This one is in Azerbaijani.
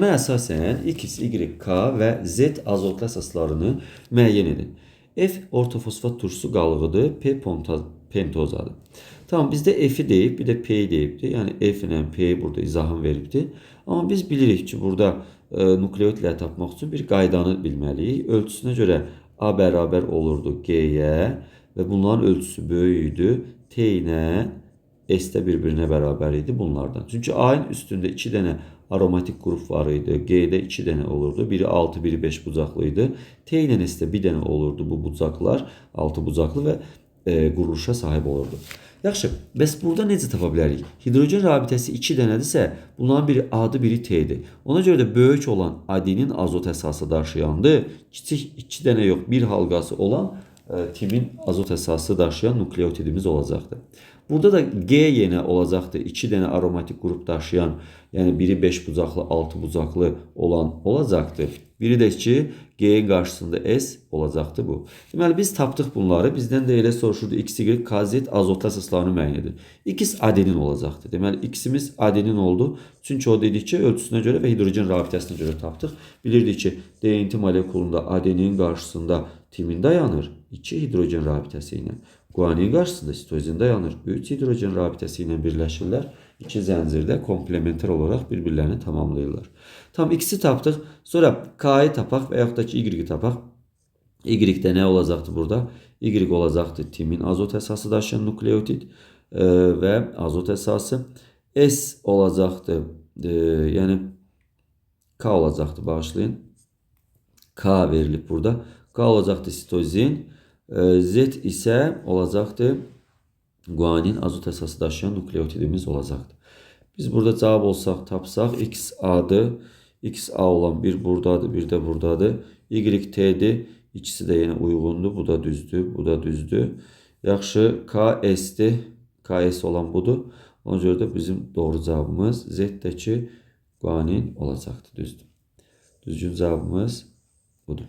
Əsasən X, Y, K və Z azotlu əsaslarını müəyyən edin. F ortofosfat turşusu qalığıdır, P pentozadır. Tamam, bizdə F'i deyib, bir də P'yi deyibdi. Yəni F ilə P'yi burada izahını veribdi. Amma biz bilirik ki, burada nukleotidləri tapmaq üçün bir qaydanı bilməliyik. Ölçüsünə görə A bərabər olurdu G-yə və bunların ölçüsü böyük idi. T ilə S də bir-birinə bərabər idi bunlardan. Çünki A-nın üstündə 2 dənə aromatik qrup var idi. G-də 2 dənə olurdu. Biri 6, biri 5 bucaqlı idi. T ilə S-də bir dənə olurdu bu bucaqlar. 6 bucaqlı və quruluşa sahib olurdu. Yaxşı, bəs burada necə tapa bilərik? Hidrogen rabitəsi 2 dənədirsə, bunların biri A-dır, biri T-dir. Ona görə də böyük olan adenin azot əsası daşıyandır. Kiçik 2 dənə yox, bir halqası olan timin azot əsası daşıyan nukleotidimiz olacaqdır. Burada da G yenə olacaqdır. 2 dənə aromatik qrup daşıyan, yəni biri 5 bucaqlı, 6 bucaqlı olan olacaqdır. Biri də ki, G-nin qarşısında S olacaqdır bu. Deməli, biz tapdıq bunları. Bizdən də elə soruşurdu X, Y, K, Z azotlu əsaslarını müəyyən edin. X adenin olacaqdır. Deməli, X-imiz adenin oldu. Çünki o dedik ki, ölçüsünə görə və hidrogen rabitəsinə görə tapdıq. Bilirdik ki, DNT molekulunda adenin qarşısında timin dayanır. 2 hidrogen rabitəsi ilə. Guanin qarşısında sitozin dayanır. 3 hidrogen rabitəsi ilə birləşirlər. 2 zəncirdə komplementer olaraq bir-birlərini tamamlayırlar. Tam X-i tapdıq. Sonra K-yı tapaq və yaxud da ki, Y-i tapaq. Y-də nə olacaqdır burada? Y olacaqdır timin azot əsası daşıyan nukleotid və azot əsası. S olacaqdır, yəni K olacaqdır, bağışlayın. K verilib burada. K olacaqdır sitozin. Z isə olacaqdır guanin azot əsası daşıyan nukleotidimiz olacaqdır. Biz burada cavab olsaq, tapsaq X A'dır. X A olan bir buradadır, bir də buradadır. Y T'dir. İkisi də yenə uyğundur. Bu da düzdür, bu da düzdür. Yaxşı, K S'dir. K S olan budur. Ona görə də bizim doğru cavabımız Z'dəki guanin olacaqdır, düzdür. Düzgün cavabımız budur.